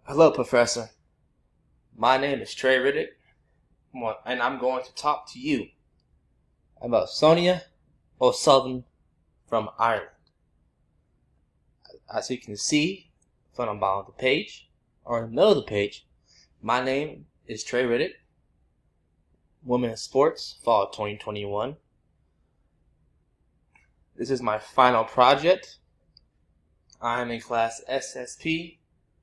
Hello, Professor. My name is Trey Riddick, and I'm going to talk to you about Sonia O'Sullivan from Ireland. As you can see from the bottom of the page, or in the middle of the page, my name is Trey Riddick, Women in Sports, Fall 2021. This is my final project. I am in class SSP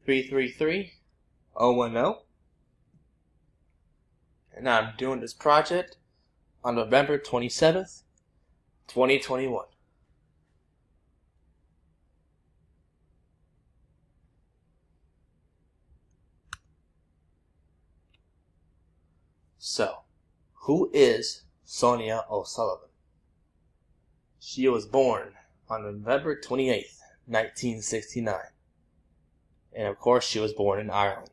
333010. And I'm doing this project on November 27th, 2021. So, who is Sonia O'Sullivan? She was born on November 28th, 1969. And of course, she was born in Ireland.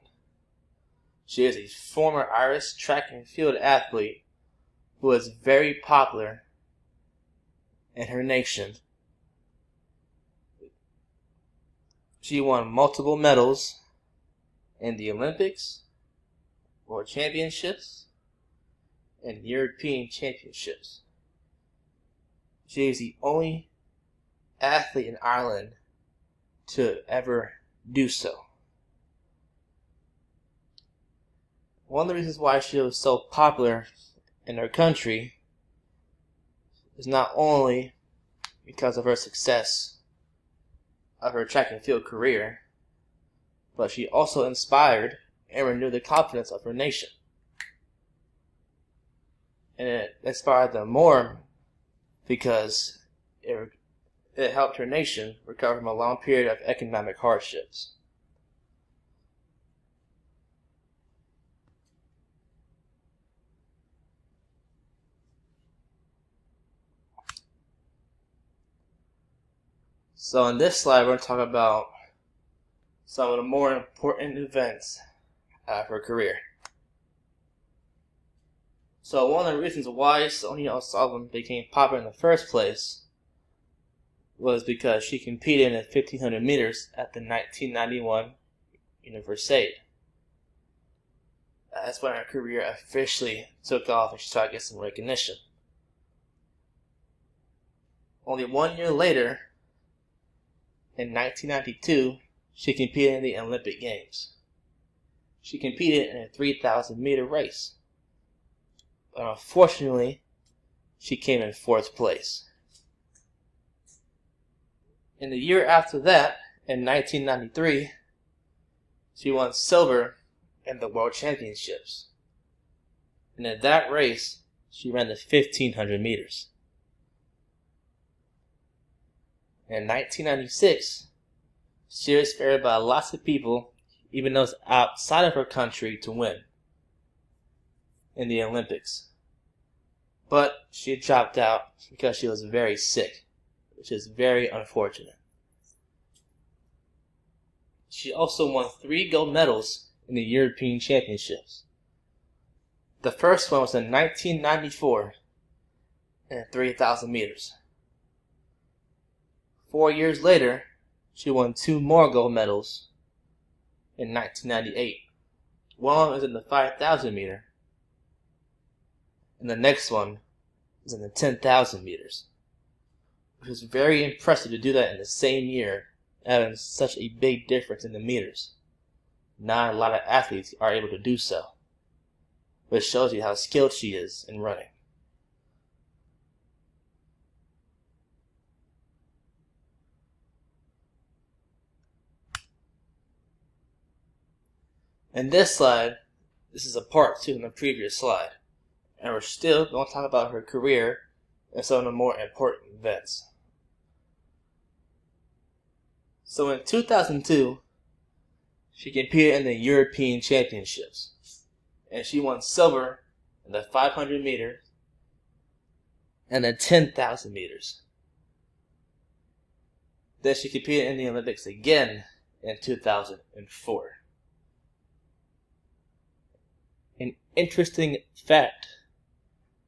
She is a former Irish track and field athlete who is very popular in her nation. She won multiple medals in the Olympics, World Championships, and European Championships. She is the only athlete in Ireland to ever do so. One of the reasons why she was so popular in her country is not only because of her success of her track and field career, but she also inspired and renewed the confidence of her nation. And it inspired them more because it helped her nation recover from a long period of economic hardships. So in this slide, we're going to talk about some of the more important events of her career. So one of the reasons why Sonia O'Sullivan became popular in the first place was because she competed in the 1500 meters at the 1991 Universiade. That's when her career officially took off and she started getting some recognition. Only 1 year later, in 1992, she competed in the Olympic Games. She competed in a 3,000 meter race. But unfortunately, she came in 4th place. In the year after that, in 1993, she won silver in the World Championships. And in that race, she ran the 1500 meters. In 1996, she was favored by lots of people, even those outside of her country, to win in the Olympics. But she dropped out because she was very sick, which is very unfortunate. She also won 3 gold medals in the European Championships. The first one was in 1994 in 3,000 meters. 4 years later, she won 2 more gold medals in 1998. One was in the 5,000 meter, and the next one was in the 10,000 meters. Which was very impressive to do that in the same year, having such a big difference in the meters. Not a lot of athletes are able to do so, which shows you how skilled she is in running. In this slide, this is a part 2 in the previous slide, and we're still going to talk about her career and some of the more important events. So in 2002, she competed in the European Championships, and she won silver in the 500 meters and the 10,000 meters. Then she competed in the Olympics again in 2004. An interesting fact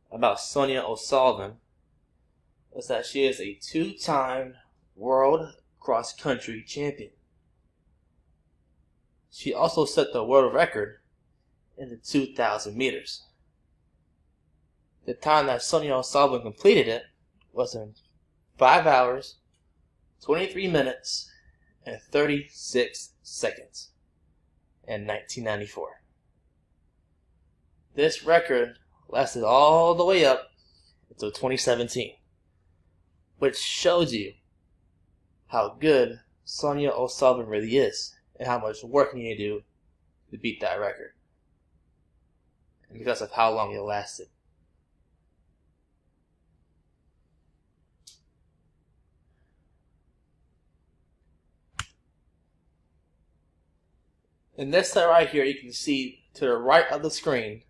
about Sonia O'Sullivan was that she is a 2-time world cross-country champion. she also set the world record in the 2,000 meters. The time that Sonia O'Sullivan completed it was in 5 hours, 23 minutes, and 36 seconds in 1994. This record lasted all the way up until 2017, which shows you how good Sonia O'Sullivan really is and how much work you need to do to beat that record, and because of how long it lasted. In this slide right here, you can see to the right of the screen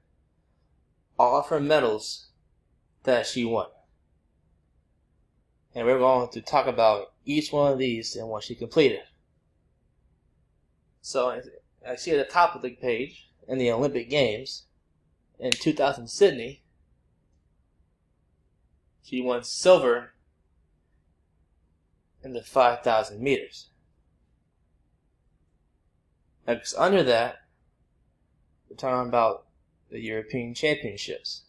all of her medals that she won. And we're going to talk about each one of these and what she completed. So, I see at the top of the page, in the Olympic Games, in 2000 Sydney, she won silver in the 5,000 meters. Next, under that, we're talking about the European Championships.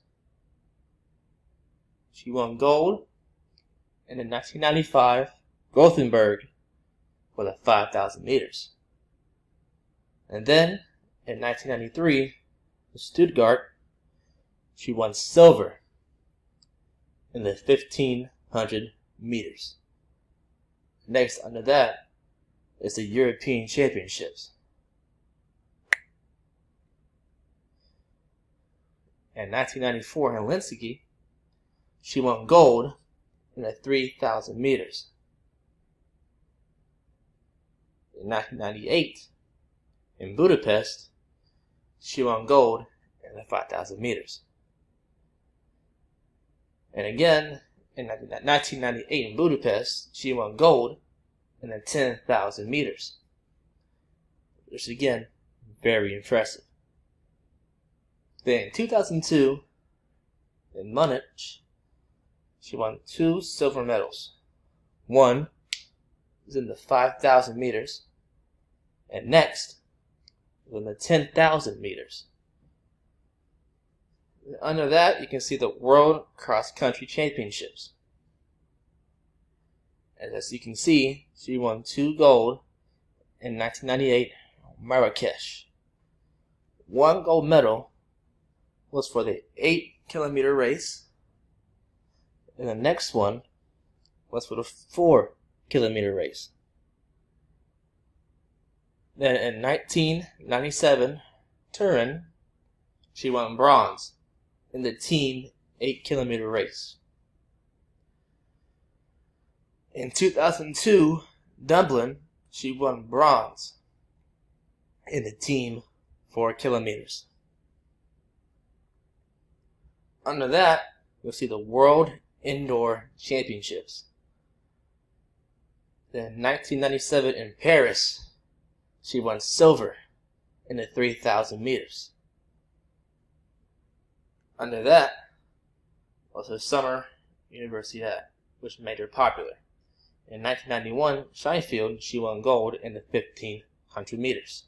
She won gold in the 1995 Gothenburg for the 5,000 meters. And then, in 1993, in Stuttgart, she won silver in the 1,500 meters. Next, under that, is the European Championships. In 1994 in Helsinki, she won gold in the 3,000 meters. In 1998, in Budapest, she won gold in the 5,000 meters. And again, in 1998 in Budapest, she won gold in the 10,000 meters. Which is again, very impressive. Then in 2002, in Munich, she won 2 silver medals. One was in the 5,000 meters, and next was in the 10,000 meters. And under that, you can see the World Cross Country Championships. And as you can see, she won 2 gold in 1998 Marrakesh. 1 gold medal was for the 8-kilometer race, and the next one was for the 4-kilometer race. Then in 1997, Turin, she won bronze in the team 8-kilometer race. In 2002, Dublin, she won bronze in the team 4 kilometers. Under that, you'll see the World Indoor Championships. Then in 1997 in Paris, she won silver in the 3,000 meters. Under that was her Summer Universiade, which made her popular. In 1991, Sheffield, she won gold in the 1,500 meters,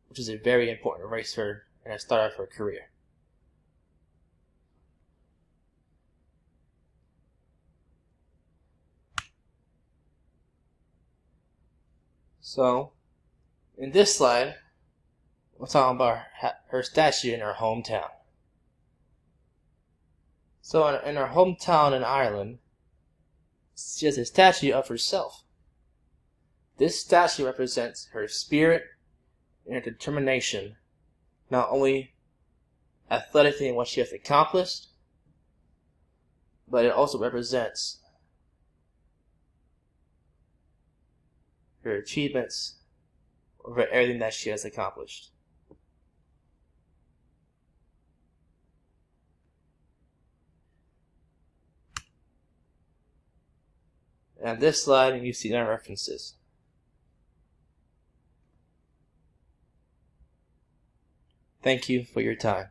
which is a very important race for her and a start of her career. So, in this slide, we're talking about her statue in her hometown. So, in her hometown in Ireland, she has a statue of herself. This statue represents her spirit and her determination, not only athletically in what she has accomplished, but it also represents her achievements over everything that she has accomplished. And on this slide, you see our references. Thank you for your time.